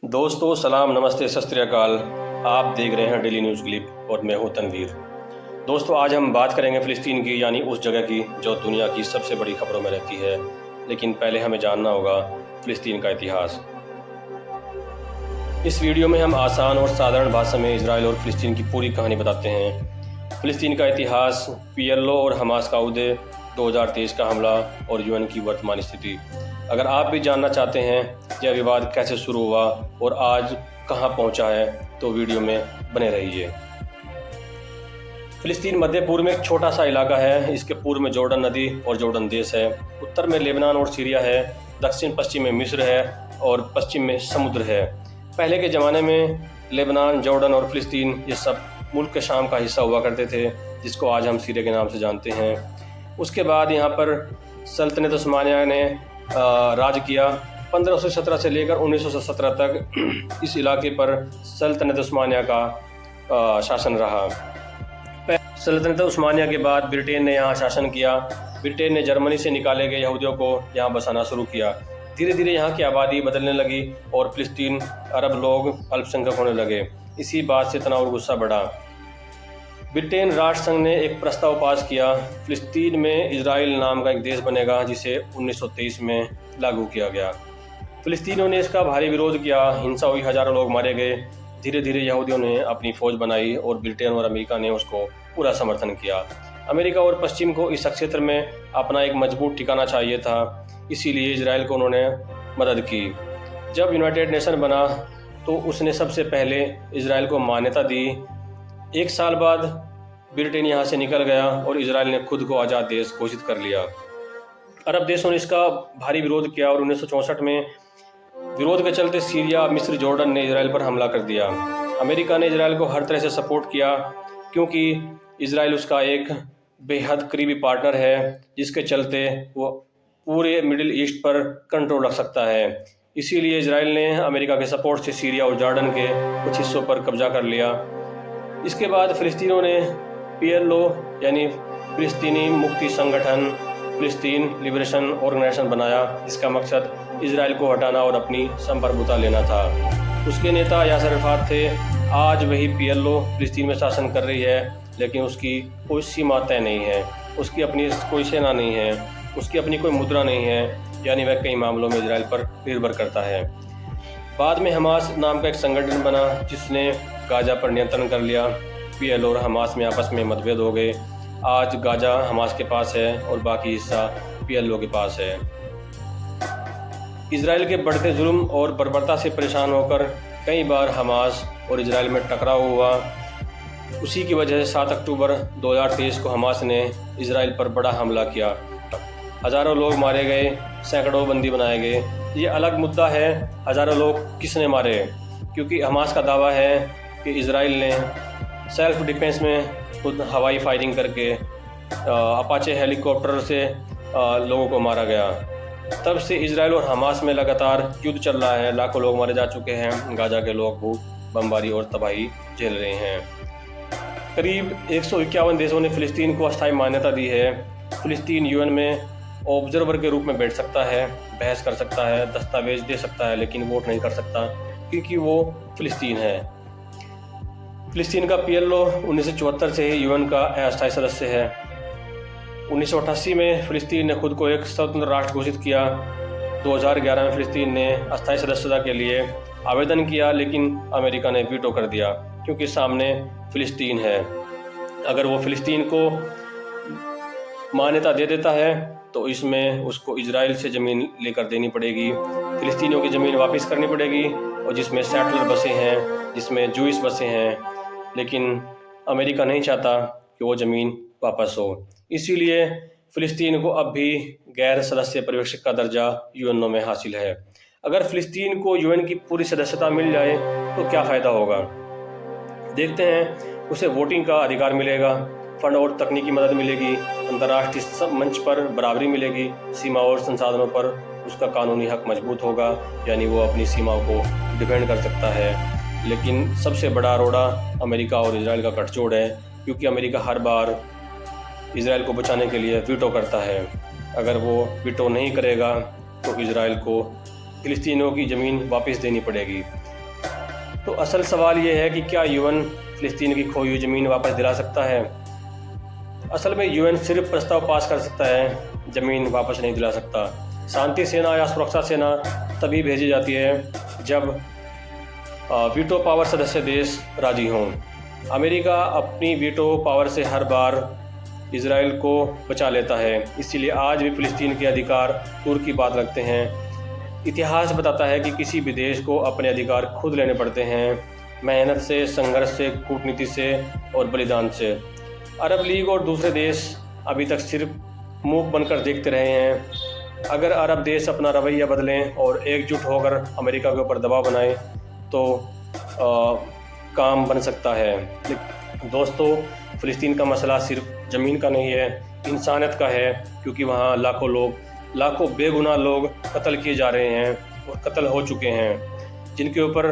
दोस्तों सलाम, नमस्ते, सत श्री अकाल। आप देख रहे हैं डेली न्यूज़ क्लिप और मैं हूं तनवीर। दोस्तों आज हम बात करेंगे फ़िलिस्तीन की, यानी उस जगह की जो दुनिया की सबसे बड़ी खबरों में रहती है। लेकिन पहले हमें जानना होगा फ़िलिस्तीन का इतिहास। इस वीडियो में हम आसान और साधारण भाषा में इजराइल और फ़िलिस्तीन की पूरी कहानी बताते हैं। फ़िलिस्तीन का इतिहास, पीएलओ और हमास का उदय, 2023 का हमला और यूएन की वर्तमान स्थिति। अगर आप भी जानना चाहते हैं यह विवाद कैसे शुरू हुआ और आज कहां पहुंचा है तो वीडियो में बने रहिए। फ़िलिस्तीन मध्य पूर्व में एक छोटा सा इलाका है। इसके पूर्व में जॉर्डन नदी और जॉर्डन देश है, उत्तर में लेबनान और सीरिया है, दक्षिण पश्चिम में मिस्र है और पश्चिम में समुद्र है। पहले के ज़माने में लेबनान, जॉर्डन और फ़िलिस्तीन ये सब मुल्क के शाम का हिस्सा हुआ करते थे, जिसको आज हम सीरिया के नाम से जानते हैं। उसके बाद यहाँ पर सल्तनत उस्मानिया ने राज किया। 1517 से लेकर 1917 तक इस इलाके पर सल्तनत उस्मानिया का शासन रहा। सल्तनत उस्मानिया के बाद ब्रिटेन ने यहाँ शासन किया। ब्रिटेन ने जर्मनी से निकाले गए यहूदियों को यहाँ बसाना शुरू किया। धीरे धीरे यहाँ की आबादी बदलने लगी और फ़िलिस्तीन अरब लोग अल्पसंख्यक होने लगे। इसी बात से तनाव और गुस्सा बढ़ा। ब्रिटेन राष्ट्र संघ ने एक प्रस्ताव पास किया, फ़िलिस्तीन में इजराइल नाम का एक देश बनेगा, जिसे 1923 में लागू किया गया। फ़िलिस्तीनियों ने इसका भारी विरोध किया, हिंसा हुई, हजारों लोग मारे गए। धीरे धीरे यहूदियों ने अपनी फौज बनाई और ब्रिटेन और अमेरिका ने उसको पूरा समर्थन किया। अमेरिका और पश्चिम को इस क्षेत्र में अपना एक मजबूत ठिकाना चाहिए था, इसीलिए इजराइल को उन्होंने मदद की। जब यूनाइटेड नेशन बना तो उसने सबसे पहले इजराइल को मान्यता दी। एक साल बाद ब्रिटेन यहाँ से निकल गया और इजराइल ने खुद को आज़ाद देश घोषित कर लिया। अरब देशों ने इसका भारी विरोध किया और 1964 में विरोध के चलते सीरिया, मिस्र, जॉर्डन ने इजराइल पर हमला कर दिया। अमेरिका ने इजराइल को हर तरह से सपोर्ट किया, क्योंकि इजराइल उसका एक बेहद करीबी पार्टनर है, जिसके चलते वो पूरे मिडिल ईस्ट पर कंट्रोल रख सकता है। इसीलिए इजराइल ने अमेरिका के सपोर्ट से सीरिया और जॉर्डन के कुछ हिस्सों पर कब्जा कर लिया। इसके बाद फ़िलिस्तीनियों ने पीएलओ यानी फ़िलिस्तीनी मुक्ति संगठन, फ़िलिस्तीन लिबरेशन ऑर्गेनाइजेशन बनाया। इसका मकसद इजराइल को हटाना और अपनी संप्रभुता लेना था। उसके नेता यासर अराफात थे। आज वही पीएलओ फ़िलिस्तीन में शासन कर रही है, लेकिन उसकी कोई सीमा तय नहीं है, उसकी अपनी कोई सेना नहीं है, उसकी अपनी कोई मुद्रा नहीं है, यानी वह कई मामलों में इजराइल पर निर्भर करता है। बाद में हमास नाम का एक संगठन बना, जिसने गाजा पर नियंत्रण कर लिया। पीएलओ और हमास में आपस में मतभेद हो गए। आज गाजा हमास के पास है और बाकी हिस्सा पीएलओ के पास है। इजराइल के बढ़ते जुल्म और बर्बरता से परेशान होकर कई बार हमास और इजराइल में टकराव हुआ। उसी की वजह से 7 अक्टूबर 2023 को हमास ने इजराइल पर बड़ा हमला किया। हज़ारों लोग मारे गए, सैकड़ों बंदी बनाए गए। ये अलग मुद्दा है, हज़ारों लोग किसने मारे, क्योंकि हमास का दावा है कि इजराइल ने सेल्फ डिफेंस में खुद हवाई फायरिंग करके अपाचे हेलीकॉप्टर से लोगों को मारा गया। तब से इजराइल और हमास में लगातार युद्ध चल रहा है। लाखों लोग मारे जा चुके हैं। गाजा के लोग भूख, बमबारी और तबाही झेल रहे हैं। करीब 151 देशों ने फ़िलिस्तीन को अस्थायी मान्यता दी है। फ़िलिस्तीन यूएन में ऑब्जर्वर के रूप में बैठ सकता है, बहस कर सकता है, दस्तावेज दे सकता है, लेकिन वोट नहीं कर सकता, क्योंकि वो फ़िलिस्तीन है। फ़िलिस्तीन का पीएलओ 1974 से ही यूएन का अस्थायी सदस्य है। 1988 में फ़िलिस्तीन ने खुद को एक स्वतंत्र राष्ट्र घोषित किया। 2011 में फ़िलिस्तीन ने अस्थायी सदस्यता के लिए आवेदन किया, लेकिन अमेरिका ने वीटो कर दिया, क्योंकि सामने फ़िलिस्तीन है। अगर वो फ़िलिस्तीन को मान्यता दे देता है तो इसमें उसको इजराइल से ज़मीन लेकर देनी पड़ेगी, फ़िलिस्तीनियों की ज़मीन वापस करनी पड़ेगी, और जिसमें सेटलर बसे हैं, जिसमें जूइश बसे हैं। लेकिन अमेरिका नहीं चाहता कि वो ज़मीन वापस हो। इसीलिए फ़िलिस्तीन को अब भी गैर सदस्य पर्यवेक्षक का दर्जा यूएनओ में हासिल है। अगर फ़िलिस्तीन को यूएन की पूरी सदस्यता मिल जाए तो क्या फ़ायदा होगा? देखते हैं। उसे वोटिंग का अधिकार मिलेगा, फंड और तकनीकी मदद मिलेगी, अंतर्राष्ट्रीय सब मंच पर बराबरी मिलेगी, सीमा और संसाधनों पर उसका कानूनी हक मजबूत होगा, यानी वो अपनी सीमाओं को डिफेंड कर सकता है। लेकिन सबसे बड़ा रोड़ा अमेरिका और इजराइल का गठजोड़ है, क्योंकि अमेरिका हर बार इजराइल को बचाने के लिए वीटो करता है। अगर वो वीटो नहीं करेगा तो इजराइल को फ़िलिस्तीनियों की ज़मीन वापस देनी पड़ेगी। तो असल सवाल ये है कि क्या यूएन फ़िलिस्तीन की खोई हुई ज़मीन वापस दिला सकता है? असल में यूएन सिर्फ प्रस्ताव पास कर सकता है, ज़मीन वापस नहीं दिला सकता। शांति सेना या सुरक्षा सेना तभी भेजी जाती है जब वीटो पावर सदस्य देश राजी हों। अमेरिका अपनी वीटो पावर से हर बार इजराइल को बचा लेता है, इसीलिए आज भी फ़िलिस्तीन के अधिकार तुर्की बात रखते हैं। इतिहास बताता है कि किसी भी देश को अपने अधिकार खुद लेने पड़ते हैं, मेहनत से, संघर्ष से, कूटनीति से और बलिदान से। अरब लीग और दूसरे देश अभी तक सिर्फ मूक बनकर देखते रहे हैं। अगर अरब देश अपना रवैया बदलें और एकजुट होकर अमेरिका के ऊपर दबाव बनाएं तो काम बन सकता है। दोस्तों, फ़िलिस्तीन का मसला सिर्फ ज़मीन का नहीं है, इंसानियत का है, क्योंकि वहाँ लाखों बेगुनाह लोग कत्ल किए जा रहे हैं और कत्ल हो चुके हैं, जिनके ऊपर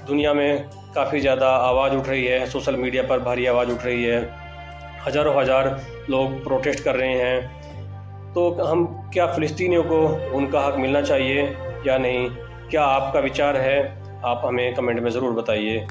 दुनिया में काफ़ी ज़्यादा आवाज़ उठ रही है। सोशल मीडिया पर भारी आवाज़ उठ रही है, हज़ार लोग प्रोटेस्ट कर रहे हैं। तो हम क्या फ़िलिस्तीनियों को उनका हक मिलना चाहिए या नहीं? क्या आपका विचार है? आप हमें कमेंट में ज़रूर बताइए।